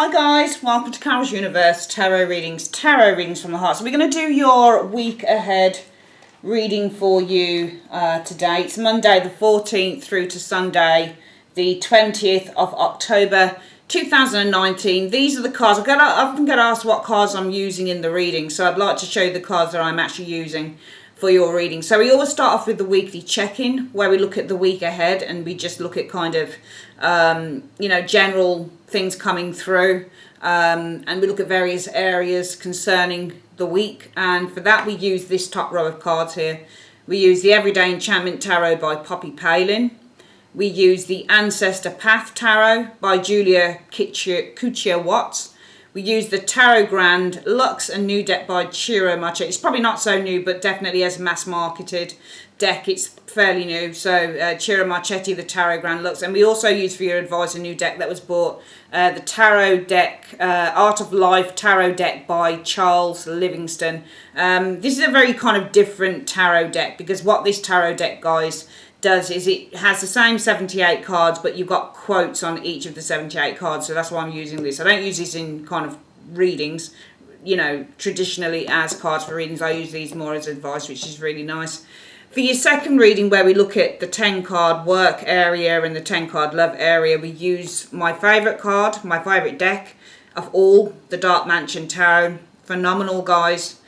Hi guys, welcome to Carol's Universe, tarot readings from the heart. So we're going to do your week ahead reading for you today. It's Monday the 14th through to Sunday the 20th of October 2019. These are the cards. I often get asked what cards I'm using in the reading, so I'd like to show you the cards that I'm actually using for your reading. So we always start off with the weekly check-in, where we look at the week ahead and we just look at kind of general things coming through, and we look at various areas concerning the week. And for that we use this top row of cards here. We use the Everyday Enchantment Tarot by Poppy Palin. We use the Ancestor Path Tarot by Julia Kuchia Watts. We use the Tarot Grand Luxe and New deck by Ciro Marchetti. It's probably not so new, but definitely as a mass marketed deck, it's fairly new. So Ciro Marchetti, the Tarot Grand Luxe. And we also use for your advice a new deck that was bought, the Tarot deck, Art of Life Tarot deck by Charles Livingston. This is a very kind of different tarot deck, because what this tarot deck, guys, does is it has the same 78 cards, but you've got quotes on each of the 78 cards. So that's why I'm using this. I don't use this in kind of readings, traditionally as cards for readings. I use these more as advice, which is really nice. For your second reading, where we look at the 10 card work area and the 10 card love area, we use my favourite card, my favourite deck of all, the Dark Mansion Tarot. Phenomenal, guys.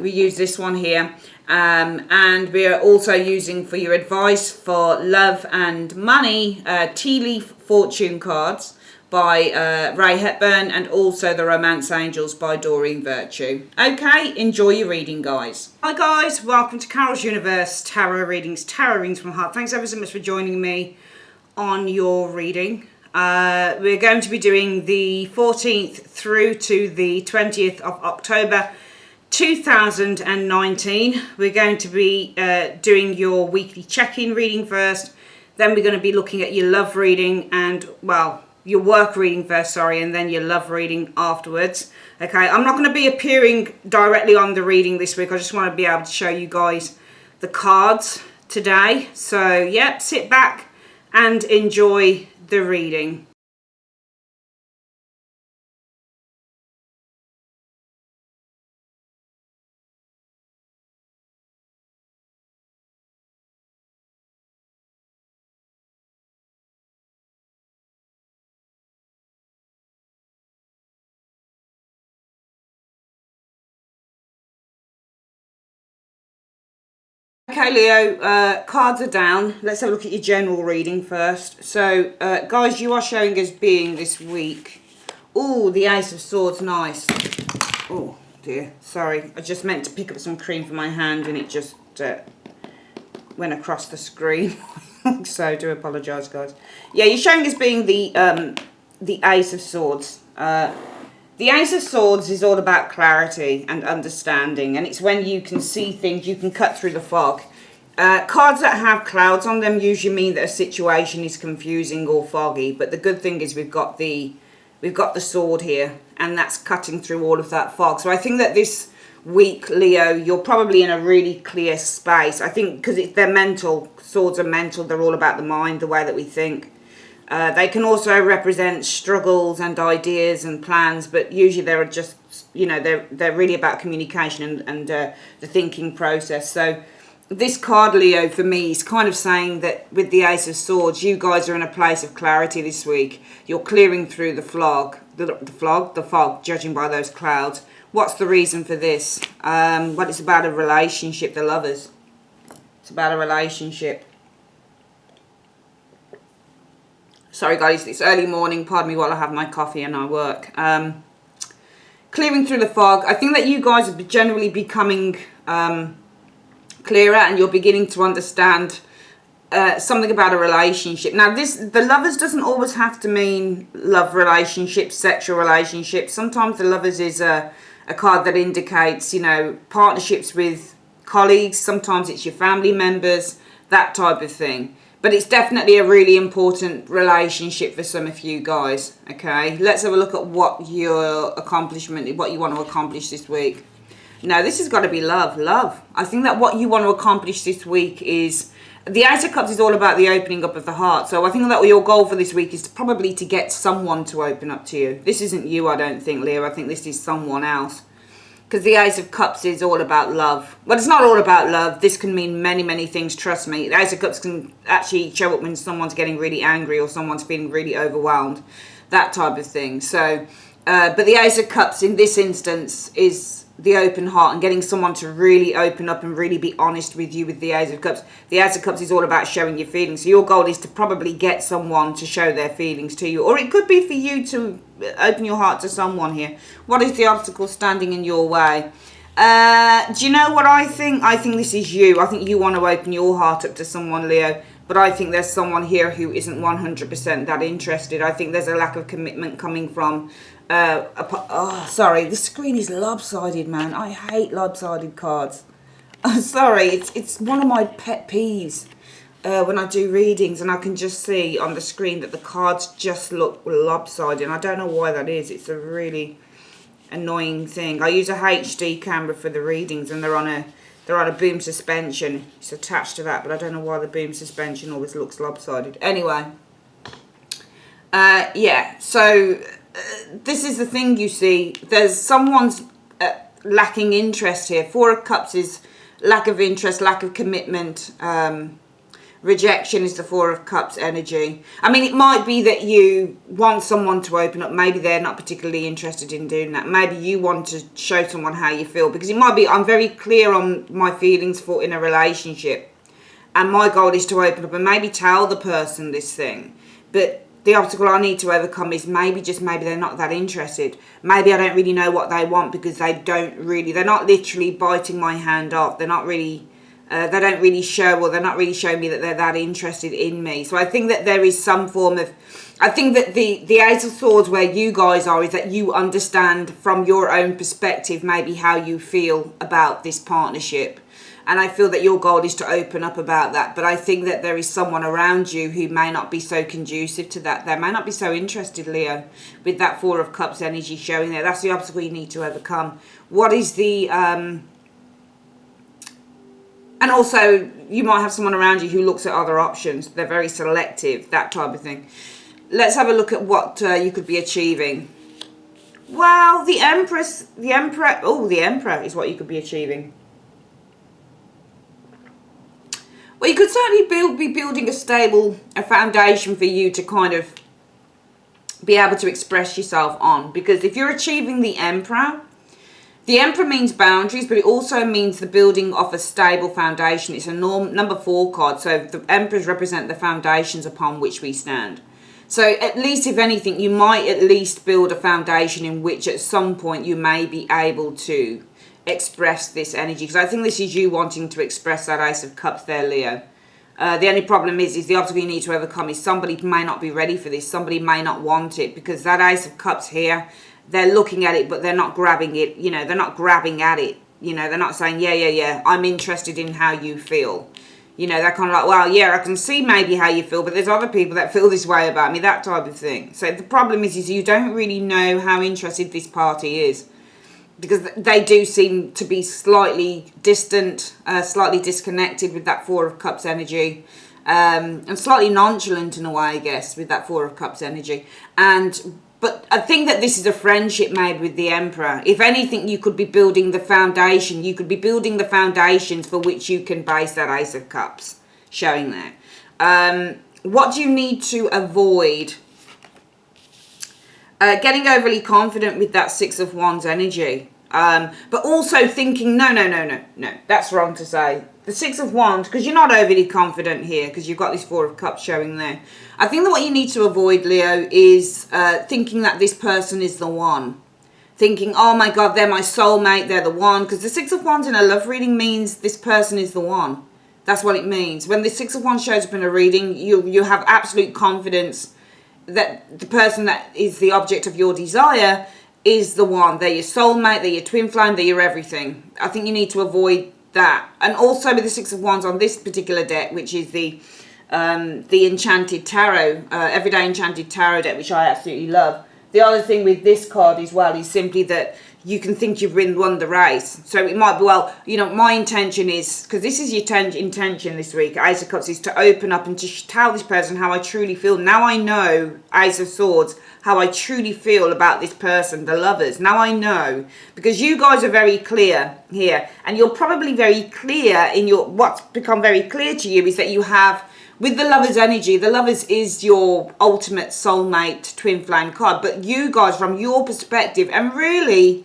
We use this one here. And we are also using for your advice for love and money, Tea Leaf Fortune cards by Ray Hepburn, and also the Romance Angels by Doreen Virtue. Okay, enjoy your reading, guys. Hi guys, welcome to Carol's Universe Tarot Readings from the Heart. Thanks ever so much for joining me on your reading. We're going to be doing the 14th through to the 20th of October 2019. We're going to be doing your weekly check-in reading first. Then we're going to be looking at your love reading and, well, your work reading first, sorry, and then your love reading afterwards. Okay, I'm not going to be appearing directly on the reading this week. I just want to be able to show you guys the cards today. So, yeah, sit back and enjoy the reading. Okay, Leo, cards are down. Let's have a look at your general reading first. So, guys, you are showing as being this week. Oh, the Ace of Swords, nice. Oh, dear. Sorry, I just meant to pick up some cream for my hand and it just went across the screen. So, I do apologise, guys. Yeah, you're showing as being the Ace of Swords. The Ace of Swords is all about clarity and understanding, and it's when you can see things, you can cut through the fog. Cards that have clouds on them usually mean that a situation is confusing or foggy, but the good thing is we've got the sword here, and that's cutting through all of that fog. So I think that this week, Leo, you're probably in a really clear space. I think because they're mental, swords are mental, they're all about the mind, the way that we think. They can also represent struggles and ideas and plans, but usually they're just, they're really about communication and the thinking process. So this card, Leo, for me is kind of saying that with the Ace of Swords, you guys are in a place of clarity this week. You're clearing through the fog, judging by those clouds. What's the reason for this? Well, it's about a relationship, the lovers. It's about a relationship. Sorry guys, it's early morning, pardon me while I have my coffee and I work. Clearing through the fog. I think that you guys are generally becoming clearer, and you're beginning to understand something about a relationship. Now the lovers doesn't always have to mean love relationships, sexual relationships. Sometimes the lovers is a card that indicates, partnerships with colleagues. Sometimes it's your family members, that type of thing. But it's definitely a really important relationship for some of you guys, okay? Let's have a look at what your accomplishment, what you want to accomplish this week. No, this has got to be love. Love. I think that what you want to accomplish this week is... The Ace of Cups is all about the opening up of the heart. So I think that your goal for this week is probably to get someone to open up to you. This isn't you, I don't think, Leo. I think this is someone else. Because the Ace of Cups is all about love. But it's not all about love. This can mean many, many things, trust me. The Ace of Cups can actually show up when someone's getting really angry or someone's feeling really overwhelmed. That type of thing. So, but the Ace of Cups in this instance is the open heart and getting someone to really open up and really be honest with you with the Ace of Cups. The Ace of Cups is all about showing your feelings. So your goal is to probably get someone to show their feelings to you. Or it could be for you to open your heart to someone here. What is the obstacle standing in your way? Do you know what I think? I think this is you. I think you want to open your heart up to someone, Leo. But I think there's someone here who isn't 100% that interested. I think there's a lack of commitment coming from... sorry, the screen is lopsided, man. I hate lopsided cards. Sorry, it's one of my pet peeves when I do readings, and I can just see on the screen that the cards just look lopsided. And I don't know why that is. It's a really annoying thing. I use a HD camera for the readings, and they're on a boom suspension. It's attached to that, but I don't know why the boom suspension always looks lopsided. Anyway, yeah. So. This is the thing, you see. There's someone's lacking interest here. Four of Cups is lack of interest, lack of commitment. Rejection is the Four of Cups energy. I mean, it might be that you want someone to open up. Maybe they're not particularly interested in doing that. Maybe you want to show someone how you feel. Because it might be, I'm very clear on my feelings for in a relationship. And my goal is to open up and maybe tell the person this thing. But... the obstacle I need to overcome is maybe they're not that interested. Maybe I don't really know what they want because they're not literally biting my hand off. They're not really, they don't really show, or they're not really showing me that they're that interested in me. So I think that there is some form of, I think that the Ace of Swords where you guys are is that you understand from your own perspective maybe how you feel about this partnership. And I feel that your goal is to open up about that. But I think that there is someone around you who may not be so conducive to that. They may not be so interested, Leo, with that Four of Cups energy showing there. That's the obstacle you need to overcome. What is the... and also, you might have someone around you who looks at other options. They're very selective, that type of thing. Let's have a look at what you could be achieving. Well, the Emperor is what you could be achieving. Well, you could certainly be building a foundation for you to kind of be able to express yourself on. Because if you're achieving the Emperor means boundaries, but it also means the building of a stable foundation. It's a number 4 card, so the Emperors represent the foundations upon which we stand. So at least, if anything, you might at least build a foundation in which at some point you may be able to express this energy, because I think this is you wanting to express that Ace of Cups there, Leo. The only problem is the obstacle you need to overcome is somebody may not be ready for this. Somebody may not want it, because that Ace of Cups here, they're looking at it, but they're not grabbing it. You know, they're not grabbing at it. You know, they're not saying, yeah, I'm interested in how you feel. You know, they're kind of like, well, yeah, I can see maybe how you feel, but there's other people that feel this way about me, that type of thing. So the problem is you don't really know how interested this party is. Because they do seem to be slightly distant, slightly disconnected with that Four of Cups energy. And slightly nonchalant in a way, I guess, with that Four of Cups energy. But I think that this is a friendship made with the Emperor. If anything, you could be building the foundation. You could be building the foundations for which you can base that Ace of Cups showing there. What do you need to avoid? Getting overly confident with that Six of Wands energy. But also thinking, no, that's wrong to say. The Six of Wands, because you're not overly confident here, because you've got this Four of Cups showing there. I think that what you need to avoid, Leo, is thinking that this person is the one. Thinking, oh my God, they're my soulmate, they're the one. Because the Six of Wands in a love reading means this person is the one. That's what it means. When the Six of Wands shows up in a reading, you have absolute confidence that the person that is the object of your desire is the one. They're your soulmate, they're your twin flame, they're your everything. I think you need to avoid that. And also with the Six of Wands on this particular deck, which is the Enchanted Tarot, Everyday Enchanted Tarot deck, which I absolutely love. The other thing with this card as well is simply that you can think you've won the race. So it might be, well, you know, my intention is, because this is your intention this week, Ace of Cups, is to open up and to tell this person how I truly feel. Now I know, Ace of Swords, how I truly feel about this person, the lovers. Now I know, because you guys are very clear here, and you're probably very clear in your, what's become very clear to you is that you have, with the Lovers energy, the Lovers is your ultimate soulmate twin flame card. But you guys, from your perspective, and really,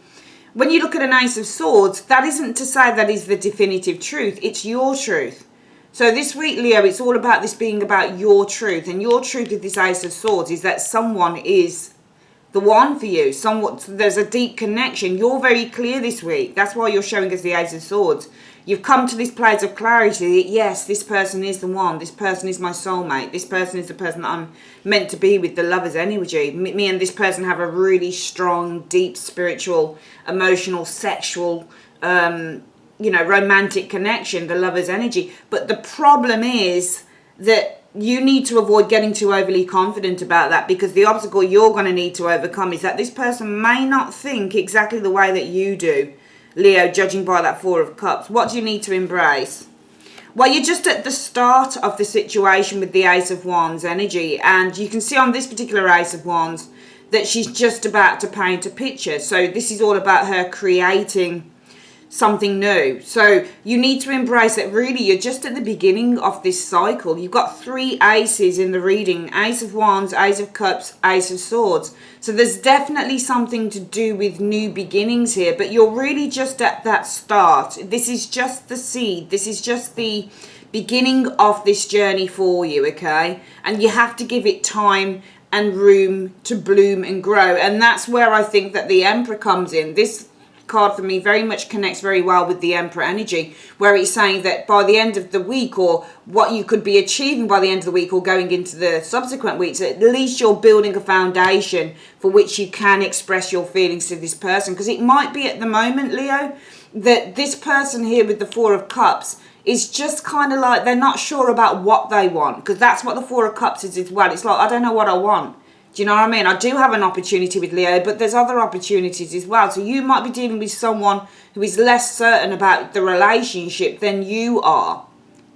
when you look at an Ace of Swords, that isn't to say that is the definitive truth. It's your truth. So this week, Leo, it's all about this being about your truth. And your truth with this Ace of Swords is that someone is the one for you. Somewhat, there's a deep connection. You're very clear this week. That's why you're showing us the Ace of Swords. You've come to this place of clarity that, yes, this person is the one. This person is my soulmate. This person is the person that I'm meant to be with, the Lovers energy. Me and this person have a really strong, deep, spiritual, emotional, sexual, you know, romantic connection, the Lovers energy. But the problem is that you need to avoid getting too overly confident about that, because the obstacle you're going to need to overcome is that this person may not think exactly the way that you do, Leo, judging by that Four of Cups. What do you need to embrace? Well, you're just at the start of the situation with the Ace of Wands energy, and you can see on this particular Ace of Wands that she's just about to paint a picture. So this is all about her creating something new. So you need to embrace that really you're just at the beginning of this cycle. You've got 3 aces in the reading: Ace of Wands, Ace of Cups, Ace of Swords. So there's definitely something to do with new beginnings here, but you're really just at that start. This is just the seed. This is just the beginning of this journey for you, okay? And you have to give it time and room to bloom and grow. And that's where I think that the Emperor comes in. This card for me very much connects very well with the Emperor energy, where it's saying that by the end of the week, or what you could be achieving by the end of the week or going into the subsequent weeks, at least you're building a foundation for which you can express your feelings to this person. Because it might be at the moment, Leo, that this person here with the Four of Cups is just kind of like they're not sure about what they want, because that's what the Four of Cups is as well. It's like, I don't know what I want. Do you know what I mean? I do have an opportunity with Leo, but there's other opportunities as well. So you might be dealing with someone who is less certain about the relationship than you are.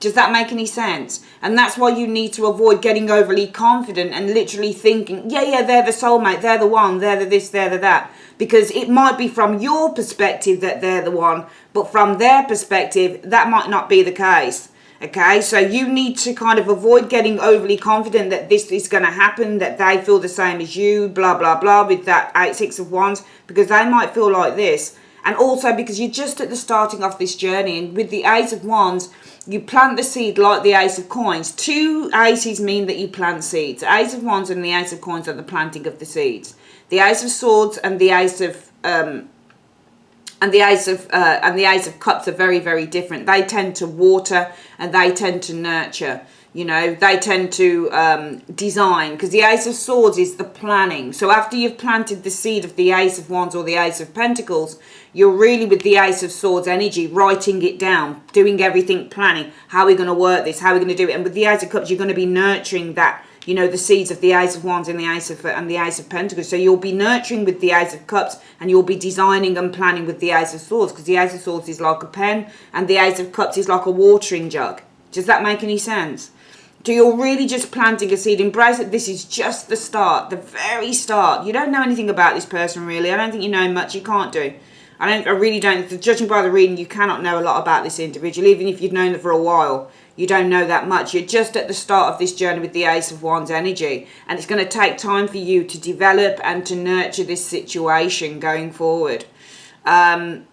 Does that make any sense? And that's why you need to avoid getting overly confident and literally thinking, yeah, they're the soulmate, they're the one, they're the this, they're the that. Because it might be from your perspective that they're the one, but from their perspective, that might not be the case. Okay, so you need to kind of avoid getting overly confident that this is going to happen, that they feel the same as you, blah, blah, blah, with that 6 of Wands, because they might feel like this. And also because you're just at the starting of this journey, and with the Ace of Wands, you plant the seed like the Ace of Coins. 2 aces mean that you plant seeds. The Ace of Wands and the Ace of Coins are the planting of the seeds. The Ace of Swords and the Ace of the Ace of Cups are very, very different. They tend to water and they tend to nurture. You know, they tend to design, because the Ace of Swords is the planning. So after you've planted the seed of the Ace of Wands or the Ace of Pentacles, you're really with the Ace of Swords energy, writing it down, doing everything, planning. How are we going to work this? How are we going to do it? And with the Ace of Cups, you're going to be nurturing that, you know, the seeds of the Ace of Wands and the Ace of Pentacles. So you'll be nurturing with the Ace of Cups, and you'll be designing and planning with the Ace of Swords, because the Ace of Swords is like a pen and the Ace of Cups is like a watering jug. Does that make any sense? So you're really just planting a seed. Embrace it. This is just the start, the very start. You don't know anything about this person, really. I don't think you know much. You can't do. I really don't. Judging by the reading, you cannot know a lot about this individual. Even if you've known them for a while, you don't know that much. You're just at the start of this journey with the Ace of Wands energy. And it's going to take time for you to develop and to nurture this situation going forward. And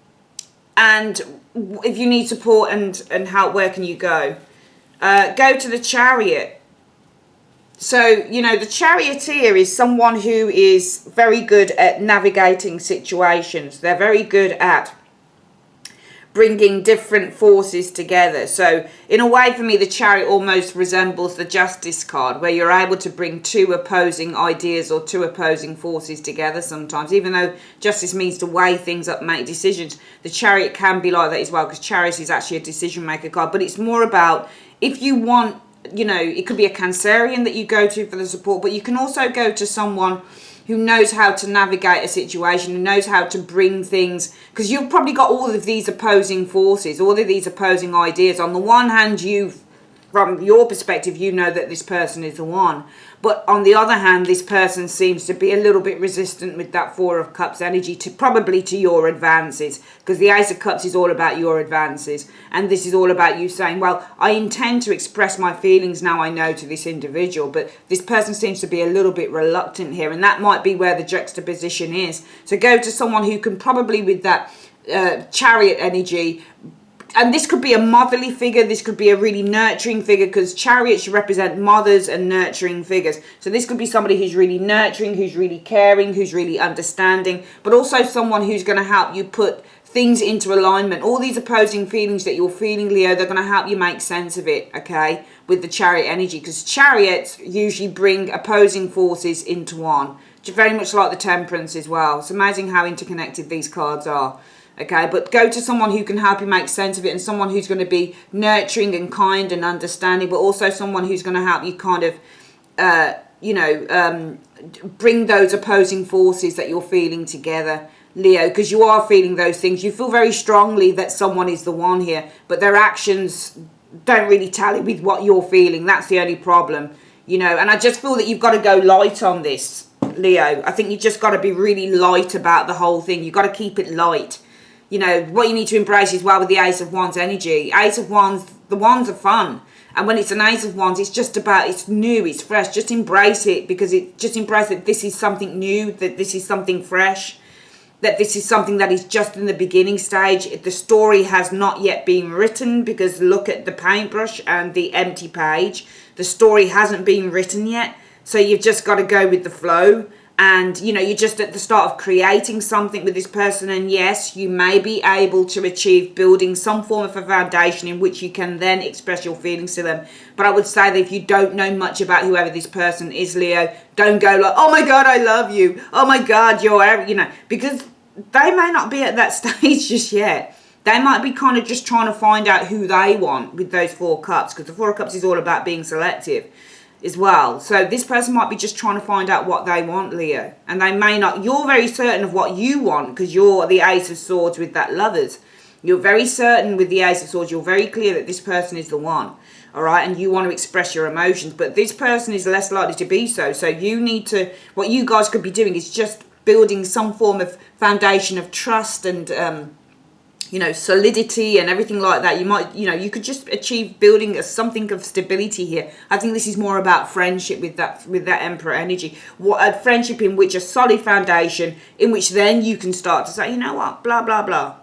if you need support and help, where can you go? Go to the Chariot. So, you know, the Charioteer is someone who is very good at navigating situations. They're very good at bringing different forces together. So, in a way, for me, the Chariot almost resembles the Justice card, where you're able to bring 2 opposing ideas or 2 opposing forces together sometimes. Even though Justice means to weigh things up, make decisions, the Chariot can be like that as well, because Chariot is actually a decision maker card. But it's more about, if you want, you know, it could be a Cancerian that you go to for the support, but you can also go to someone who knows how to navigate a situation, who knows how to bring things, because you've probably got all of these opposing forces, all of these opposing ideas. On the one hand, from your perspective, you know that this person is the one. But on the other hand, this person seems to be a little bit resistant with that Four of Cups energy probably to your advances. Because the Ace of Cups is all about your advances. And this is all about you saying, well, I intend to express my feelings now I know to this individual. But this person seems to be a little bit reluctant here. And that might be where the juxtaposition is. So go to someone who can probably, with that Chariot energy, and this could be a motherly figure, this could be a really nurturing figure, because chariots represent mothers and nurturing figures. So this could be somebody who's really nurturing, who's really caring, who's really understanding, but also someone who's going to help you put things into alignment. All these opposing feelings that you're feeling, Leo, they're going to help you make sense of it, okay, with the Chariot energy, because chariots usually bring opposing forces into one, very much like the Temperance as well. It's amazing how interconnected these cards are. Okay, but go to someone who can help you make sense of it, and someone who's going to be nurturing and kind and understanding, but also someone who's going to help you kind of, bring those opposing forces that you're feeling together, Leo, because you are feeling those things. You feel very strongly that someone is the one here, but their actions don't really tally with what you're feeling. That's the only problem, and I just feel that you've got to go light on this, Leo. I think you just got to be really light about the whole thing. You've got to keep it light. What you need to embrace as well with the Ace of Wands energy. Ace of Wands, the wands are fun. And when it's an Ace of Wands, it's just about, it's new, it's fresh. Just embrace it, because just embrace that this is something new, that this is something fresh, that this is something that is just in the beginning stage. The story has not yet been written, because look at the paintbrush and the empty page. The story hasn't been written yet. So you've just got to go with the flow. And, you're just at the start of creating something with this person. And yes, you may be able to achieve building some form of a foundation in which you can then express your feelings to them. But I would say that if you don't know much about whoever this person is, Leo, don't go like, oh my God, I love you. Oh my God, you're, because they may not be at that stage just yet. They might be kind of just trying to find out who they want with those Four Cups, because the Four of Cups is all about being selective as well. So this person might be just trying to find out what they want, Leo. And they may not. You're very certain of what you want, because you're the Ace of Swords with that Lovers. You're very certain with the Ace of Swords. You're very clear that this person is the one. All right. And you want to express your emotions. But this person is less likely to be so. So you need to, what you guys could be doing is just building some form of foundation of trust and, solidity and everything like that. You might, you could just achieve building something of stability here. I think this is more about friendship with that Emperor energy. What a friendship in which a solid foundation, in which then you can start to say, you know what, blah, blah, blah,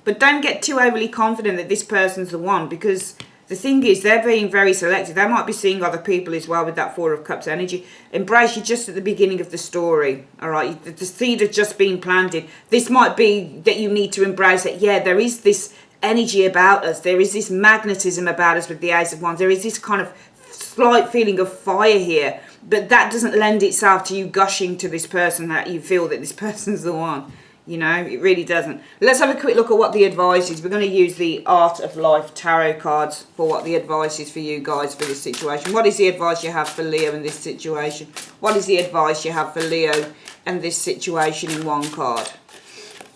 But don't get too overly confident that this person's the one, because the thing is, they're being very selective. They might be seeing other people as well with that Four of Cups energy. Embrace, you just at the beginning of the story, all right? The seed has just been planted. This might be that you need to embrace that, yeah, there is this energy about us. There is this magnetism about us with the Ace of Wands. There is this kind of slight feeling of fire here. But that doesn't lend itself to you gushing to this person that you feel that this person's the one. It really doesn't. Let's have a quick look at what the advice is. We're going to use the Art of Life tarot cards for what the advice is for you guys for this situation. What is the advice you have for Leo in this situation? What is the advice you have for Leo and this situation in one card?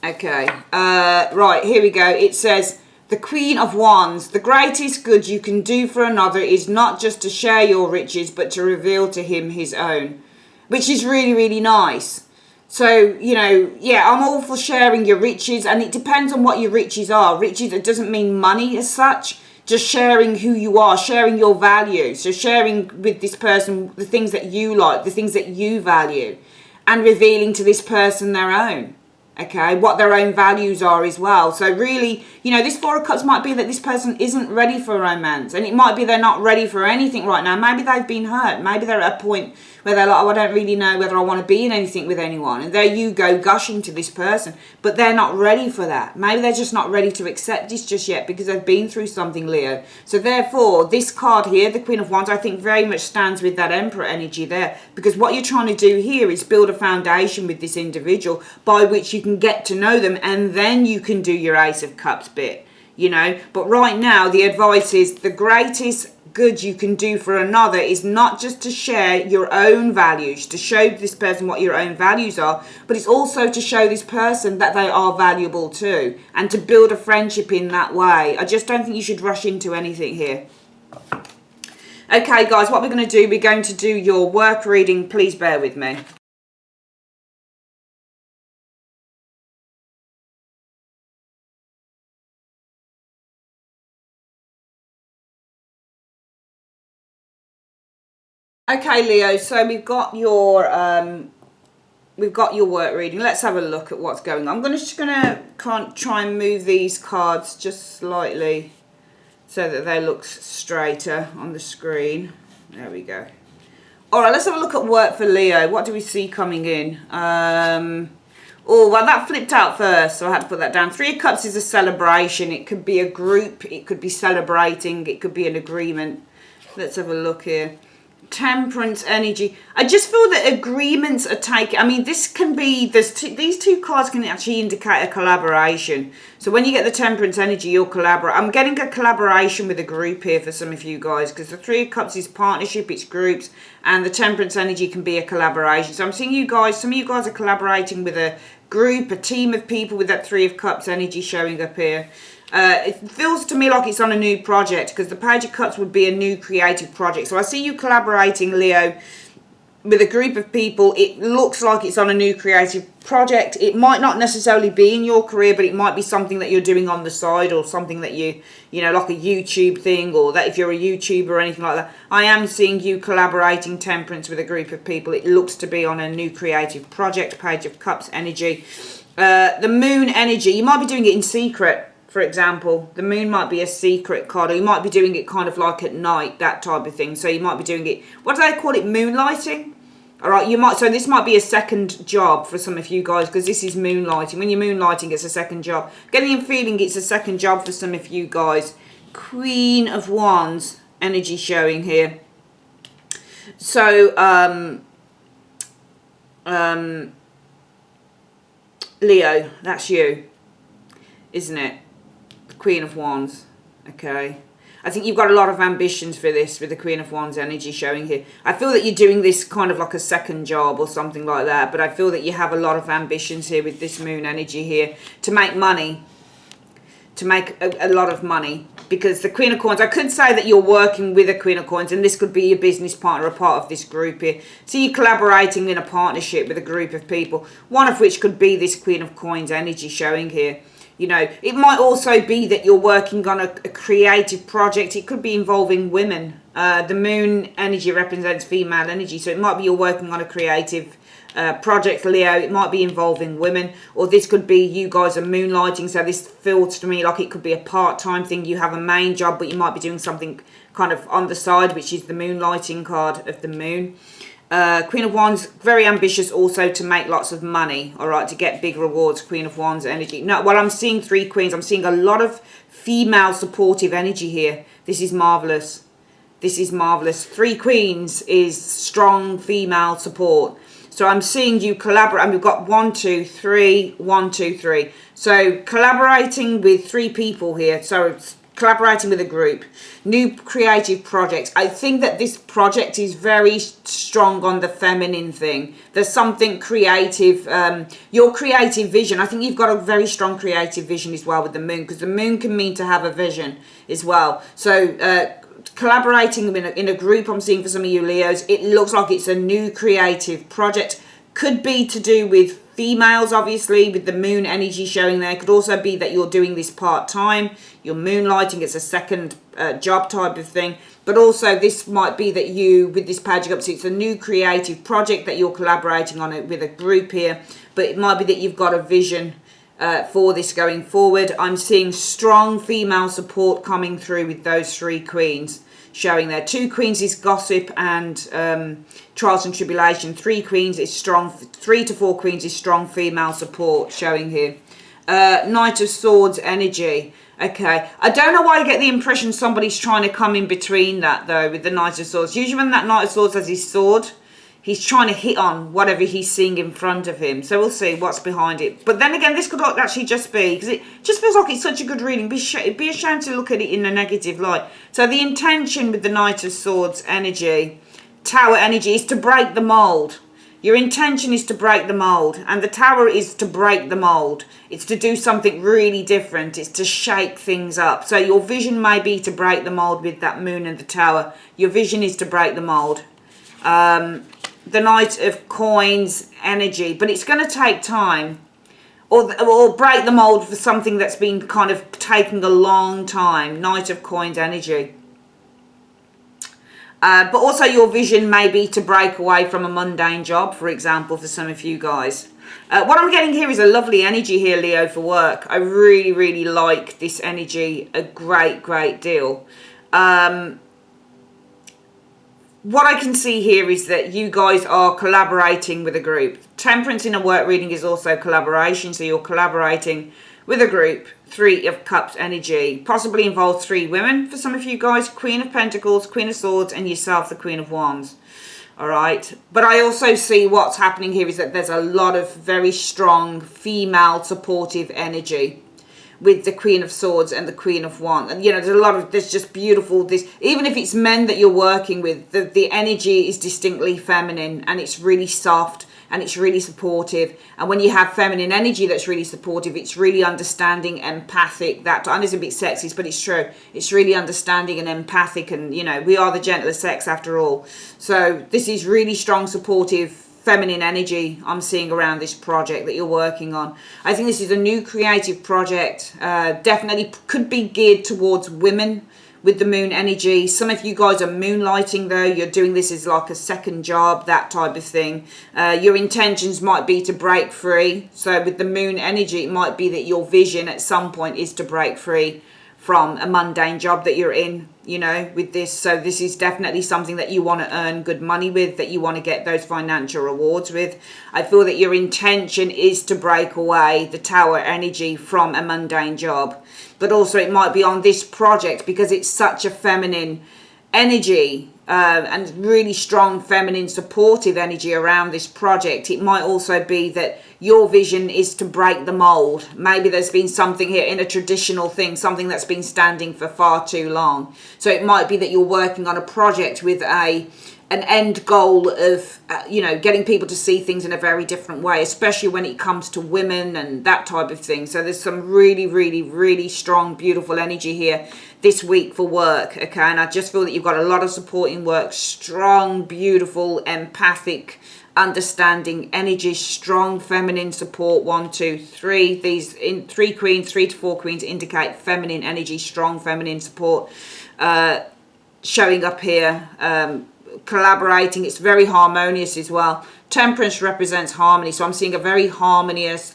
Okay. Right, here we go. It says, the Queen of Wands. The greatest good you can do for another is not just to share your riches, but to reveal to him his own. Which is really, really nice. So, I'm all for sharing your riches, and it depends on what your riches are. Riches, it doesn't mean money as such, just sharing who you are, sharing your value. So sharing with this person the things that you like, the things that you value, and revealing to this person their own, okay, what their own values are as well. So really, this Four of Cups might be that this person isn't ready for romance, and it might be they're not ready for anything right now. Maybe they've been hurt. Maybe they're at a point where they're like, oh, I don't really know whether I want to be in anything with anyone. And there you go, gushing to this person. But they're not ready for that. Maybe they're just not ready to accept this just yet, because they've been through something, Leo. So therefore, this card here, the Queen of Wands, I think very much stands with that Emperor energy there. Because what you're trying to do here is build a foundation with this individual by which you can get to know them, and then you can do your Ace of Cups bit, But right now, the advice is the greatest good you can do for another is not just to share your own values, to show this person what your own values are, but it's also to show this person that they are valuable too, and to build a friendship in that way. I just don't think you should rush into anything here. Okay, guys, what we're going to do, we're going to do your work reading. Please bear with me. Okay, Leo, so we've got your work reading. Let's have a look at what's going on. I'm just gonna try and move these cards just slightly so that they look straighter on the screen. There we go. All right, let's have a look at work for Leo. What do we see coming in? Oh, well, that flipped out first, so I had to put that down. 3 of Cups is a celebration. It could be a group. It could be celebrating. It could be an agreement. Let's have a look here. Temperance energy. I just feel that agreements are taken. I mean, this can be, these 2 cards can actually indicate a collaboration. So when you get the temperance energy, you'll collaborate. I'm getting a collaboration with a group here for some of you guys, because the 3 of Cups is partnership, it's groups, and the temperance energy can be a collaboration. So I'm seeing you guys, some of you guys are collaborating with a group, a team of people with that 3 of Cups energy showing up here. It feels to me like it's on a new project, because the Page of Cups would be a new creative project. So I see you collaborating, Leo, with a group of people. It looks like it's on a new creative project. It might not necessarily be in your career, but it might be something that you're doing on the side, or something that you know, like a YouTube thing, or that if you're a YouTuber or anything like that. I am seeing you collaborating, Temperance, with a group of people. It looks to be on a new creative project, Page of Cups energy. The Moon energy, you might be doing it in secret. For example, the Moon might be a secret card, or you might be doing it kind of like at night, that type of thing. So you might be doing it, what do they call it, moonlighting? All right, you might, so this might be a second job for some of you guys, because this is moonlighting. When you're moonlighting, it's a second job. Getting a feeling it's a second job for some of you guys. Queen of Wands energy showing here. So, Leo, that's you, isn't it? Queen of Wands. Okay, I think you've got a lot of ambitions for this with the Queen of Wands energy showing here. I feel that you're doing this kind of like a second job or something like that, but I feel that you have a lot of ambitions here with this Moon energy here to make money, to make a lot of money, because the Queen of Coins, I could say that you're working with a Queen of Coins, and this could be your business partner, a part of this group here. So you're collaborating in a partnership with a group of people, one of which could be this Queen of Coins energy showing here. You know, it might also be that you're working on a creative project. It could be involving women. The Moon energy represents female energy. So it might be you're working on a creative project, Leo. It might be involving women. Or this could be you guys are moonlighting. So this feels to me like it could be a part-time thing. You have a main job, but you might be doing something kind of on the side, which is the moonlighting card of the Moon. Queen of Wands, very ambitious also to make lots of money, all right, to get big rewards, Queen of Wands energy. No, well, I'm seeing 3 queens. I'm seeing a lot of female supportive energy here. This is marvellous. This is marvellous. 3 queens is strong female support. So I'm seeing you collaborate, and we've got 1, 2, 3, 1, 2, 3. So collaborating with 3 people here. So it's collaborating with a group, new creative projects. I think that this project is very strong on the feminine thing. There's something creative, your creative vision. I think you've got a very strong creative vision as well with the Moon, because the Moon can mean to have a vision as well. So collaborating in a group, I'm seeing for some of you Leos, it looks like it's a new creative project. Could be to do with females, obviously, with the Moon energy showing there. Could also be that you're doing this part-time, you're moonlighting, it's a second job type of thing. But also this might be that you, with this Page of Cups, it's a new creative project that you're collaborating on it with a group here. But it might be that you've got a vision for this going forward. I'm seeing strong female support coming through with those 3 queens showing there. 2 queens is gossip and trials and tribulation. 3 queens is strong. 3 to 4 queens is strong female support showing here. Knight of Swords energy. Okay, I don't know why I get the impression somebody's trying to come in between that though with the Knight of Swords. Usually when that Knight of Swords has his sword, he's trying to hit on whatever he's seeing in front of him. So we'll see what's behind it. But then again, this could actually just be, because it just feels like it's such a good reading. It'd be a shame to look at it in a negative light. So the intention with the Knight of Swords energy, Tower energy, is to break the mold. Your intention is to break the mold, and the Tower is to break the mold. It's to do something really different. It's to shake things up. So your vision may be to break the mold with that Moon and the Tower. Your vision is to break the mold. The Knight of Coins energy, but it's going to take time. Or break the mold for something that's been kind of taking a long time. Knight of Coins energy. But also your vision may be to break away from a mundane job, for example, for some of you guys. What I'm getting here is a lovely energy here, Leo, for work. I really, really like this energy a great deal. What I can see here is that you guys are collaborating with a group. Temperance in a work reading is also collaboration, so you're collaborating with a group. 3 of Cups energy possibly involves 3 women for some of you guys. Queen of Pentacles, Queen of Swords, and yourself, the Queen of Wands. All right, but I also see what's happening here is that there's a lot of very strong female supportive energy with the Queen of Swords and the Queen of Wands. And, you know, there's just beautiful, even if it's men that you're working with, the energy is distinctly feminine, and it's really soft, and it's really supportive. And when you have feminine energy that's really supportive, it's really understanding, empathic. I know it's a bit sexist, but it's true. It's really understanding and empathic, and, you know, we are the gentler sex after all. So this is really strong, supportive, feminine energy I'm seeing around this project that you're working on. I think this is a new creative project. Definitely could be geared towards women with the Moon energy. Some of you guys are moonlighting though. You're doing this as like a second job, that type of thing. Your intentions might be to break free. So with the Moon energy, it might be that your vision at some point is to break free from a mundane job that you're in, you know, with this. So this is definitely something that you want to earn good money with, that you want to get those financial rewards with. I feel that your intention is to break away the Tower energy from a mundane job. But also it might be on this project because it's such a feminine energy and really strong feminine supportive energy around this project. It might also be that your vision is to break the mold. Maybe there's been something here in a traditional thing, something that's been standing for far too long. So it might be that you're working on a project with an end goal of, you know, getting people to see things in a very different way, especially when it comes to women and that type of thing. So there's some really strong, beautiful energy here this week for work, okay? And I just feel that you've got a lot of supporting work, strong, beautiful, empathic, understanding energy, strong feminine support. 1, 2, 3. These in 3 queens, 3 to 4 queens indicate feminine energy, strong feminine support showing up here. Collaborating, it's very harmonious as well. Temperance represents harmony, so I'm seeing a very harmonious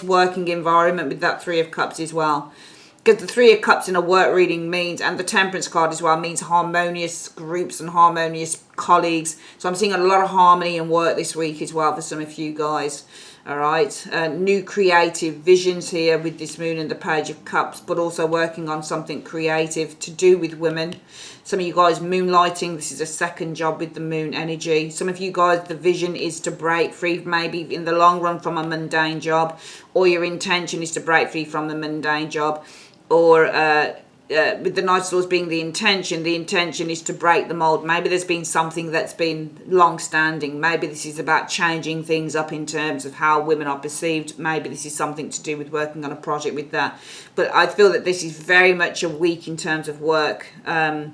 working environment with that 3 of Cups as well. Because the 3 of Cups in a work reading means, and the Temperance card as well, means harmonious groups and harmonious colleagues. So I'm seeing a lot of harmony in work this week as well for some of you guys. All right, new creative visions here with this Moon and the Page of Cups, but also working on something creative to do with women. Some of you guys moonlighting, this is a second job with the Moon energy. Some of you guys, the vision is to break free, maybe in the long run, from a mundane job, or your intention is to break free from the mundane job, or with the Knight of Swords being the intention is to break the mold. Maybe there's been something that's been long-standing. Maybe this is about changing things up in terms of how women are perceived. Maybe this is something to do with working on a project with that. But I feel that this is very much a week in terms of work that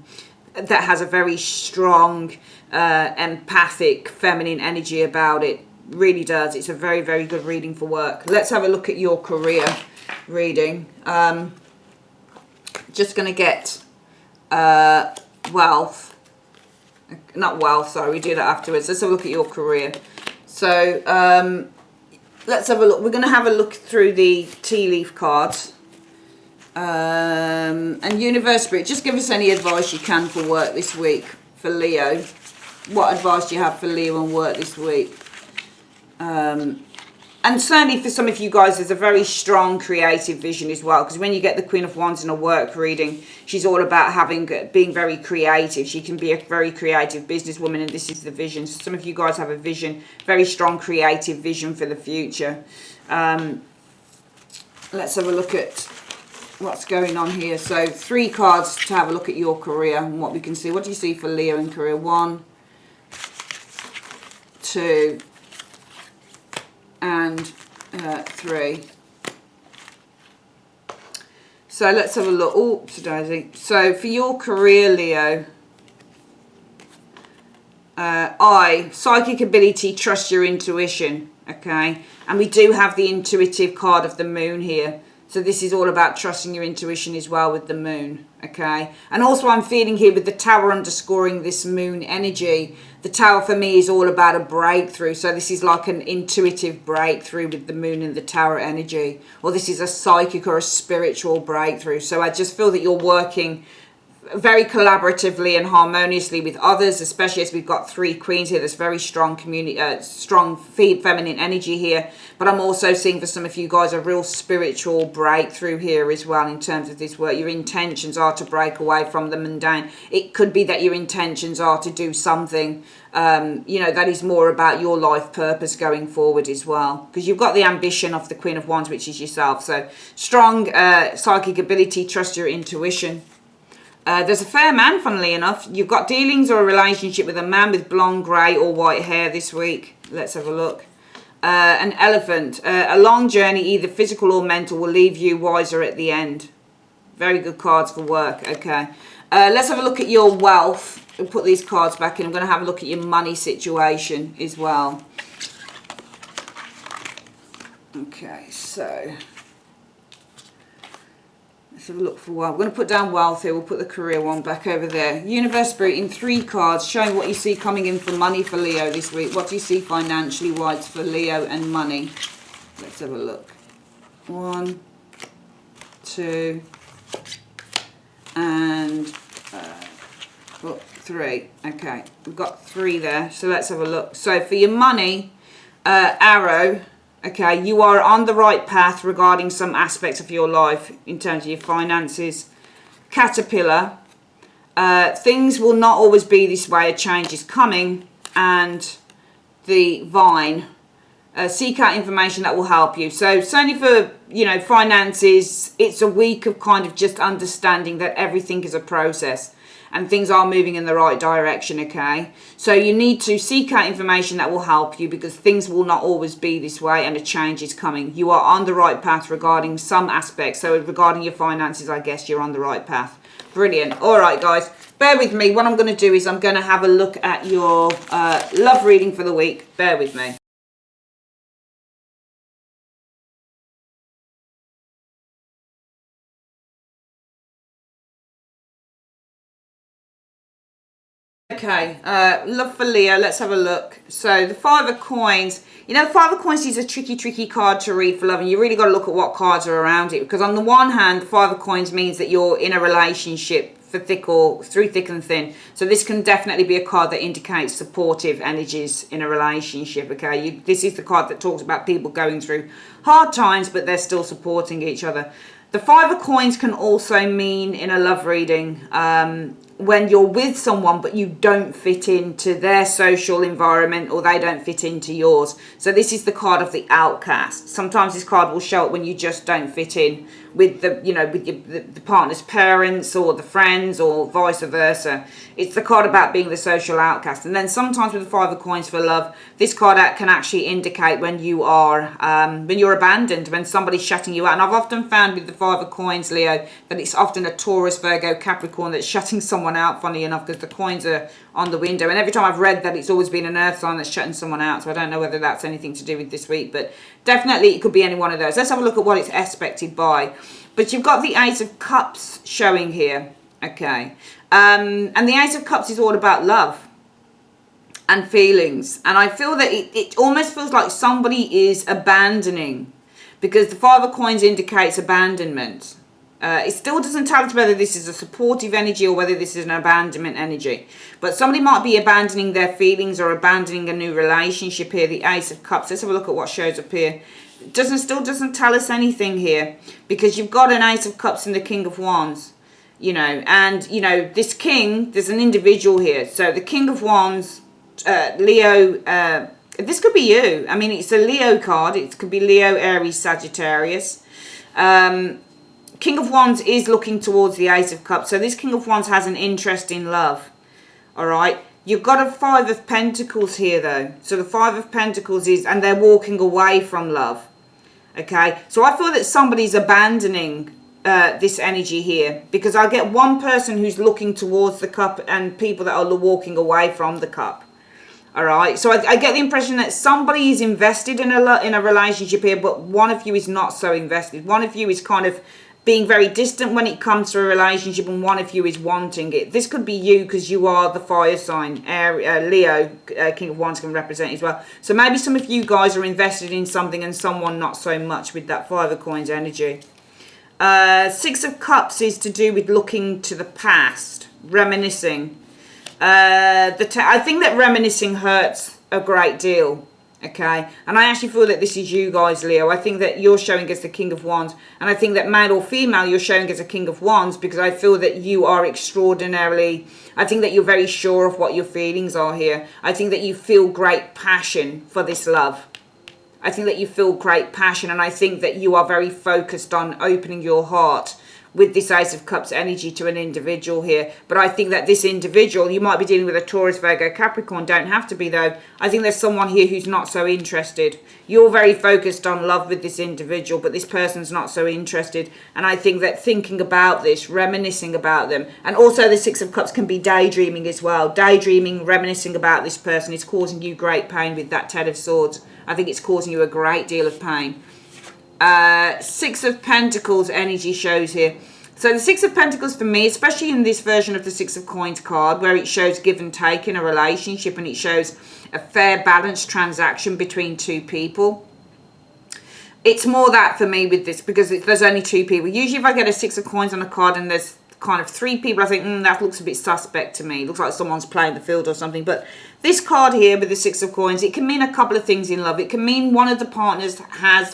has a very strong, empathic, feminine energy about it. Really does. It's a very good reading for work. Let's have a look at your career reading. Just going to get wealth. Not wealth, sorry, we do that afterwards. Let's have a look at your career. So let's have a look. We're going to have a look through the tea leaf cards. And Universe Spirit, just give us any advice you can for work this week for Leo. What advice do you have for Leo on work this week? And certainly for some of you guys, there's a very strong creative vision as well. Because when you get the Queen of Wands in a work reading, she's all about being very creative. She can be a very creative businesswoman, and this is the vision. So some of you guys have a vision, very strong creative vision for the future. Let's have a look at what's going on here. So 3 cards to have a look at your career and what we can see. What do you see for Leo in career? 1, 2, and 3. So let's have a look. Oops, daisy. So for your career, Leo, psychic ability, trust your intuition. Okay, and we do have the intuitive card of the moon here. So this is all about trusting your intuition as well with the moon. Okay, and also I'm feeling here with the tower underscoring this moon energy. The tower for me is all about a breakthrough. So this is like an intuitive breakthrough with the moon and the tower energy. Or this is a psychic or a spiritual breakthrough. So I just feel that you're working very collaboratively and harmoniously with others, especially as we've got 3 queens here. There's very strong strong feminine energy here, but I'm also seeing for some of you guys a real spiritual breakthrough here as well in terms of this work. Your intentions are to break away from the mundane. It could be that your intentions are to do something that is more about your life purpose going forward as well, because you've got the ambition of the Queen of Wands, which is yourself. So strong psychic ability, trust your intuition. There's a fair man, funnily enough. You've got dealings or a relationship with a man with blonde, grey or white hair this week. Let's have a look. An elephant. A long journey, either physical or mental, will leave you wiser at the end. Very good cards for work. Okay. Let's have a look at your wealth. We'll put these cards back in. I'm going to have a look at your money situation as well. Okay, so let's have a look for wealth. We're going to put down wealth here. We'll put the career one back over there. Universe Spirit in 3 cards, showing what you see coming in for money for Leo this week. What do you see financially wise for Leo and money? Let's have a look. 1, 2, and 3. Okay, we've got 3 there. So let's have a look. So for your money, arrow. Okay, you are on the right path regarding some aspects of your life in terms of your finances. Caterpillar, things will not always be this way. A change is coming. And the vine, seek out information that will help you. So certainly for, finances, it's a week of kind of just understanding that everything is a process. And things are moving in the right direction, okay? So you need to seek out information that will help you, because things will not always be this way and a change is coming. You are on the right path regarding some aspects. So regarding your finances, I guess you're on the right path. Brilliant. All right, guys, bear with me. What I'm going to do is I'm going to have a look at your love reading for the week. Bear with me. Okay, love for Leo. Let's have a look. So the 5 of coins. The 5 of coins is a tricky card to read for love, and you really got to look at what cards are around it. Because on the one hand, the 5 of coins means that you're in a relationship for through thick and thin. So this can definitely be a card that indicates supportive energies in a relationship. Okay, this is the card that talks about people going through hard times, but they're still supporting each other. The 5 of coins can also mean in a love reading when you're with someone but you don't fit into their social environment, or they don't fit into yours. So this is the card of the outcast. Sometimes this card will show up when you just don't fit in with the partner's parents or the friends, or vice versa. It's the card about being the social outcast. And then sometimes with the 5 of coins for love, this card can actually indicate when you are when you're abandoned, when somebody's shutting you out. And I've often found with the 5 of coins, Leo, that it's often a Taurus, Virgo, Capricorn that's shutting someone out, funny enough, because the coins are on the window. And every time I've read that, it's always been an earth sign that's shutting someone out. So I don't know whether that's anything to do with this week, but definitely it could be any one of those. Let's have a look at what it's aspected by. But you've got the Ace of Cups showing here, okay? And the Ace of Cups is all about love and feelings. And I feel that it almost feels like somebody is abandoning, because the 5 of coins indicates abandonment, It still doesn't tell us whether this is a supportive energy or whether this is an abandonment energy. But somebody might be abandoning their feelings or abandoning a new relationship here. The Ace of Cups. Let's have a look at what shows up here. It still doesn't tell us anything here, because you've got an Ace of Cups and the King of Wands. You know, and, you know, this king, there's an individual here. So the King of Wands, Leo, this could be you. I mean, it's a Leo card. It could be Leo, Aries, Sagittarius. King of Wands is looking towards the Ace of Cups. So this King of Wands has an interest in love. All right. You've got a Five of Pentacles here, though. So the Five of Pentacles is, and they're walking away from love. Okay. So I feel that somebody's abandoning this energy here, because I get one person who's looking towards the cup and people that are walking away from the cup. All right, so I get the impression that somebody is invested in a relationship here, but one of you is not so invested. One of you is kind of being very distant when it comes to a relationship, and one of you is wanting it. This could be you, because you are the fire sign. Leo, King of Wands, can represent as well. So maybe some of you guys are invested in something and someone not so much, with that Five of Coins energy. Six of Cups is to do with looking to the past, reminiscing. I think that reminiscing hurts a great deal, okay? And I actually feel that this is you guys, Leo. I think that you're showing as the King of Wands, and I think that male or female, you're showing as a King of Wands, because I feel that you are extraordinarily, I think that you're very sure of what your feelings are here. I think that you feel great passion for this love. I think that you feel great passion, and I think that you are very focused on opening your heart with this Ace of Cups energy to an individual here. But I think that this individual, you might be dealing with a Taurus, Virgo, Capricorn, don't have to be though. I think there's someone here who's not so interested. You're very focused on love with this individual, but this person's not so interested. And I think that thinking about this, reminiscing about them, and also the Six of Cups can be daydreaming as well. Daydreaming, reminiscing about this person is causing you great pain with that Ten of Swords. I think it's causing you a great deal of pain. Six of Pentacles energy shows here. So the Six of Pentacles for me, especially in this version of the Six of Coins card, where it shows give and take in a relationship, and it shows a fair, balanced transaction between two people. It's more that for me with this, because there's only two people. Usually if I get a Six of Coins on a card and there's kind of three people, I think, that looks a bit suspect to me. It looks like someone's playing the field or something. But this card here with the Six of Coins, it can mean a couple of things in love. It can mean one of the partners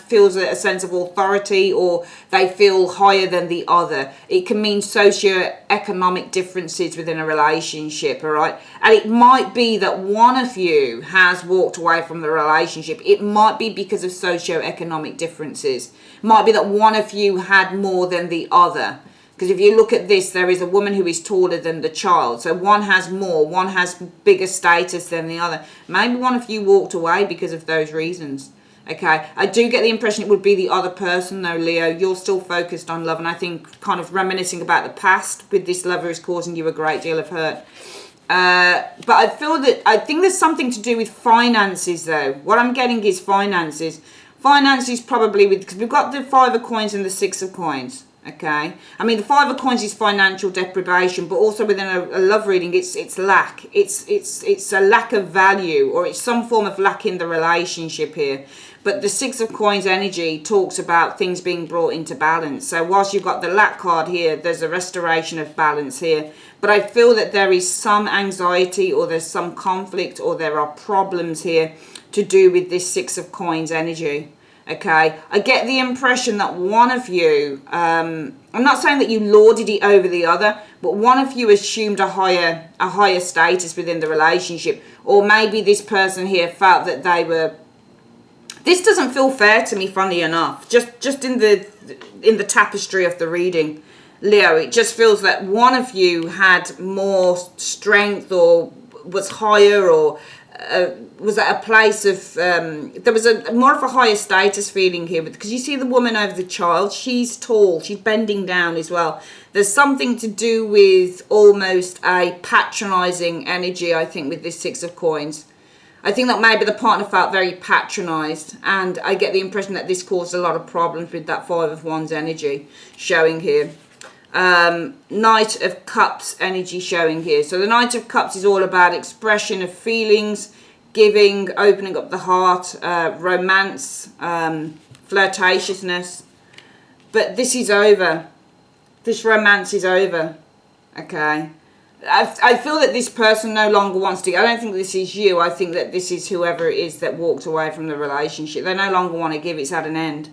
feels a sense of authority, or they feel higher than the other. It can mean socio-economic differences within a relationship, all right? And it might be that one of you has walked away from the relationship. It might be because of socio-economic differences. It might be that one of you had more than the other. Because if you look at this, there is a woman who is taller than the child. So one has more, one has bigger status than the other. Maybe one of you walked away because of those reasons. Okay, I do get the impression it would be the other person though, Leo. You're still focused on love, and I think kind of reminiscing about the past with this lover is causing you a great deal of hurt. But I think there's something to do with finances though. What I'm getting is finances. Finances probably because we've got the Five of Coins and the Six of Coins. Okay, I mean the Five of Coins is financial deprivation, but also within a love reading, it's lack. It's a lack of value, or it's some form of lack in the relationship here. But the Six of Coins energy talks about things being brought into balance. So whilst you've got the lack card here, there's a restoration of balance here. But I feel that there is some anxiety, or there's some conflict, or there are problems here to do with this Six of Coins energy. Okay, I get the impression that one of you, I'm not saying that you lorded it over the other, but one of you assumed a higher status within the relationship, or maybe this person here felt that they were. This doesn't feel fair to me, funnily enough. Just in the tapestry of the reading, Leo, it just feels that one of you had more strength, or was higher, or was at a place of there was a more of a higher status feeling here, because you see the woman over the child, she's tall, she's bending down as well. There's something to do with almost a patronizing energy, I think, with this Six of Coins. I think that maybe the partner felt very patronized, and I get the impression that this caused a lot of problems with that Five of Wands energy showing here. Knight of Cups energy showing here. So the Knight of Cups is all about expression of feelings, giving, opening up the heart, romance, flirtatiousness. But this is over. this romance is over. Okay. I feel that this person no longer wants to. I don't think this is you. I think that this is whoever it is that walked away from the relationship. They no longer want to give. It's at an end.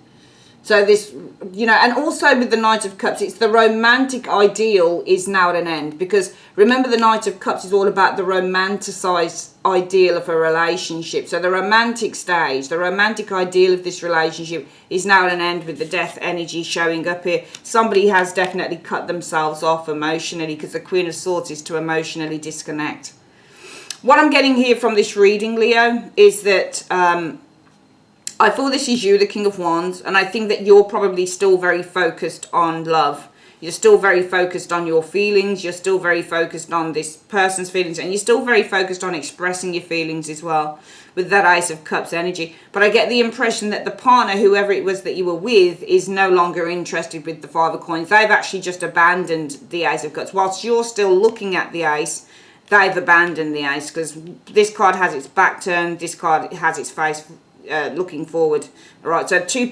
So this, and also with the Knight of Cups, it's the romantic ideal is now at an end. Because remember, the Knight of Cups is all about the romanticized ideal of a relationship. So the romantic stage, the romantic ideal of this relationship is now at an end with the death energy showing up here. Somebody has definitely cut themselves off emotionally, because the Queen of Swords is to emotionally disconnect. What I'm getting here from this reading, Leo, is that I feel this is you, the King of Wands, and I think that you're probably still very focused on love. You're still very focused on your feelings. You're still very focused on this person's feelings, and you're still very focused on expressing your feelings as well with that Ace of Cups energy. But I get the impression that the partner, whoever it was that you were with, is no longer interested with the Five of Coins. They've actually just abandoned the Ace of Cups. Whilst you're still looking at the Ace, they've abandoned the Ace, because this card has its back turned, this card has its face looking forward. All right, so two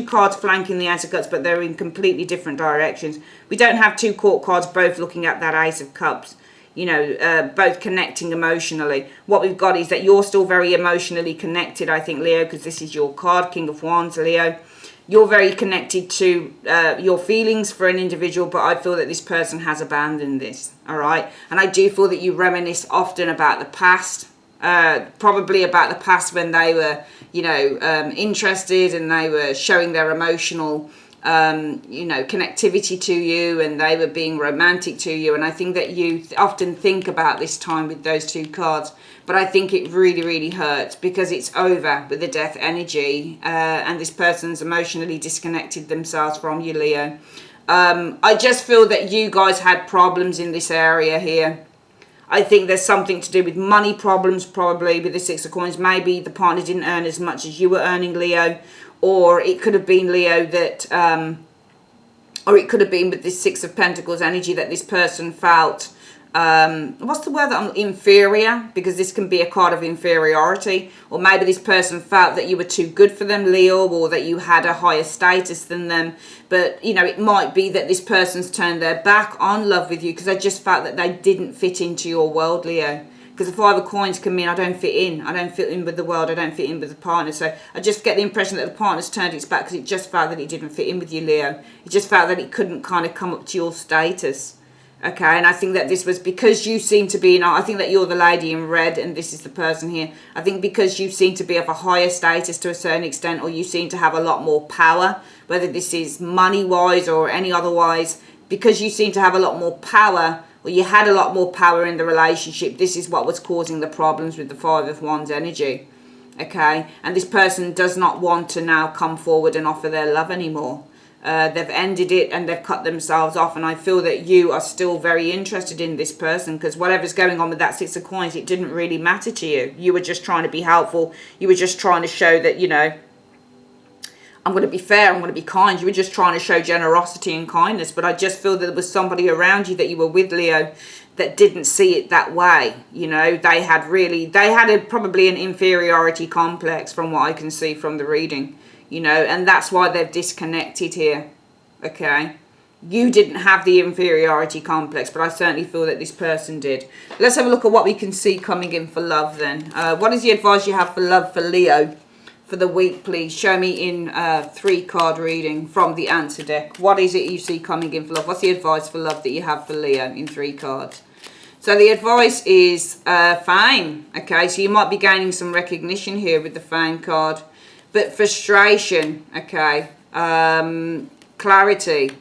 cards flanking the Ace of Cups, but they're in completely different directions. We don't have two court cards both looking at that Ace of Cups, both connecting emotionally. What we've got is that you're still very emotionally connected, I think, Leo, because this is your card, King of Wands, Leo. You're very connected to your feelings for an individual, but I feel that this person has abandoned this. All right, and I do feel that you reminisce often about the past. Probably about the past when they were, interested, and they were showing their emotional, connectivity to you, and they were being romantic to you. And I think that you often think about this time with those two cards, but I think it really, really hurts because it's over with the death energy, and this person's emotionally disconnected themselves from you, Leo. I just feel that you guys had problems in this area here. I think there's something to do with money problems, probably, with the Six of Coins. Maybe the partner didn't earn as much as you were earning, Leo. Or it could have been, Leo, that... or it could have been with this Six of Pentacles energy that this person felt... what's the word? Inferior, because this can be a card of inferiority. Or maybe this person felt that you were too good for them, Leo, or that you had a higher status than them. But, it might be that this person's turned their back on love with you because they just felt that they didn't fit into your world, Leo. Because the Five of Coins can mean I don't fit in. I don't fit in with the world. I don't fit in with the partner. So I just get the impression that the partner's turned its back because it just felt that it didn't fit in with you, Leo. It just felt that it couldn't kind of come up to your status. Okay, and I think that this was because you seem to be, I think that you're the lady in red and this is the person here. I think because you seem to be of a higher status to a certain extent, or you seem to have a lot more power, whether this is money-wise or any otherwise, because you seem to have a lot more power, or you had a lot more power in the relationship, this is what was causing the problems with the Five of Wands energy. Okay, and this person does not want to now come forward and offer their love anymore. They've ended it and they've cut themselves off, and I feel that you are still very interested in this person because whatever's going on with that Six of Coins, it didn't really matter to you. You were just trying to be helpful. You were just trying to show that, I'm going to be fair, I'm going to be kind. You were just trying to show generosity and kindness, but I just feel that there was somebody around you that you were with, Leo, that didn't see it that way. They had probably an inferiority complex from what I can see from the reading. And that's why they've disconnected here, okay? You didn't have the inferiority complex, but I certainly feel that this person did. Let's have a look at what we can see coming in for love then. What is the advice you have for love for Leo for the week, please? Show me in 3-card reading from the answer deck. What is it you see coming in for love? What's the advice for love that you have for Leo in 3 cards? So the advice is fame, okay? So you might be gaining some recognition here with the fame card. But frustration, okay, clarity.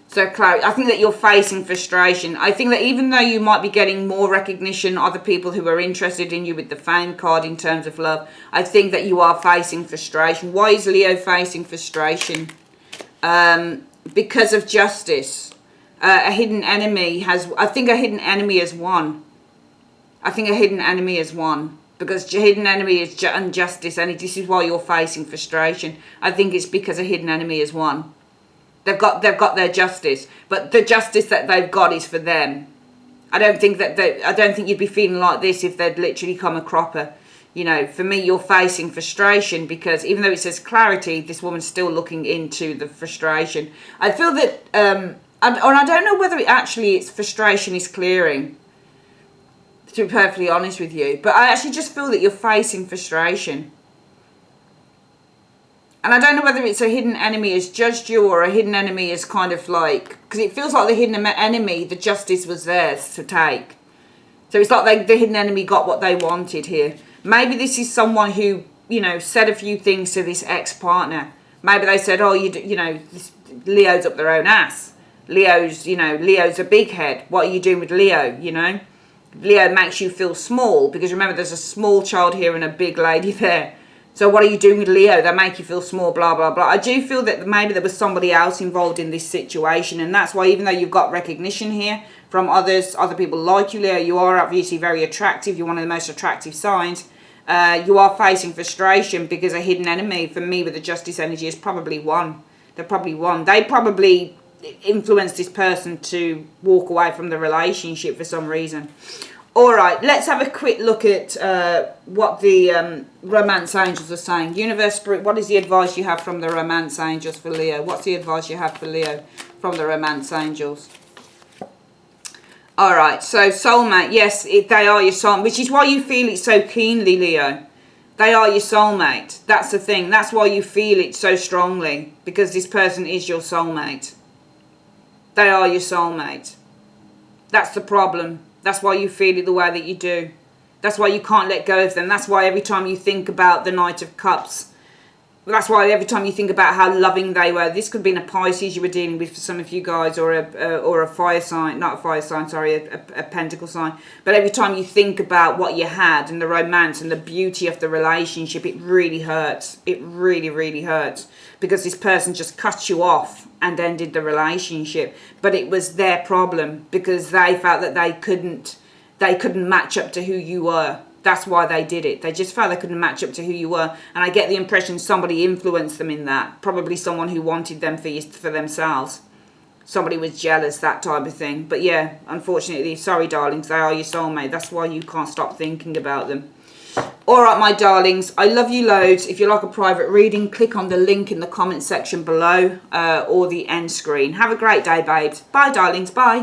So clarity. I think that you're facing frustration. I think that even though you might be getting more recognition, other people who are interested in you with the fame card in terms of love, I think that you are facing frustration. Why is Leo facing frustration? Because of justice. A hidden enemy has, I think a hidden enemy has won. I think a hidden enemy has won. Because hidden enemy is injustice, and this is why you're facing frustration. I think it's because a hidden enemy has won. They've got their justice, but the justice that they've got is for them. I don't think you'd be feeling like this if they'd literally come a cropper. For me, you're facing frustration because even though it says clarity, this woman's still looking into the frustration. I feel that And I don't know whether it's frustration is clearing, to be perfectly honest with you. But I actually just feel that you're facing frustration. And I don't know whether it's a hidden enemy has judged you or a hidden enemy is kind of like... Because it feels like the hidden enemy, the justice was theirs to take. So it's like the hidden enemy got what they wanted here. Maybe this is someone who, you know, said a few things to this ex-partner. Maybe they said, oh, you know, Leo's up their own ass. Leo's a big head. What are you doing with Leo, you know? Leo makes you feel small. Because remember, there's a small child here and a big lady there. So what are you doing with Leo? They make you feel small, blah, blah, blah. I do feel that maybe there was somebody else involved in this situation. And that's why, even though you've got recognition here from other people like you, Leo, you are obviously very attractive. You're one of the most attractive signs. You are facing frustration because a hidden enemy, for me, with the justice energy, is probably one. They're probably one. They probably influenced this person to walk away from the relationship for some reason. All right, let's have a quick look at what the romance angels are saying. Universe, Spirit, what is the advice you have from the romance angels for Leo? What's the advice you have for Leo from the romance angels? All right, so soulmate, yes, they are your soulmate, which is why you feel it so keenly, Leo. They are your soulmate. That's the thing. That's why you feel it so strongly, because this person is your soulmate. They are your soulmate. That's the problem. That's why you feel it the way that you do. That's why you can't let go of them. That's why every time you think about the Knight of Cups, that's why every time you think about how loving they were, this could have been a Pisces you were dealing with for some of you guys, or a fire sign, not a fire sign, sorry, a pentacle sign. But every time you think about what you had and the romance and the beauty of the relationship, it really hurts. It really, really hurts, because this person just cut you off and ended the relationship. But it was their problem, because they felt that they couldn't match up to who you were. That's why they did it. They just felt they couldn't match up to who you were. And I get the impression somebody influenced them in that. Probably someone who wanted them for themselves. Somebody was jealous, that type of thing. But yeah, unfortunately, sorry, darlings, they are your soulmate. That's why you can't stop thinking about them. All right, my darlings, I love you loads. If you like a private reading, click on the link in the comment section below or the end screen. Have a great day, babes. Bye, darlings. Bye.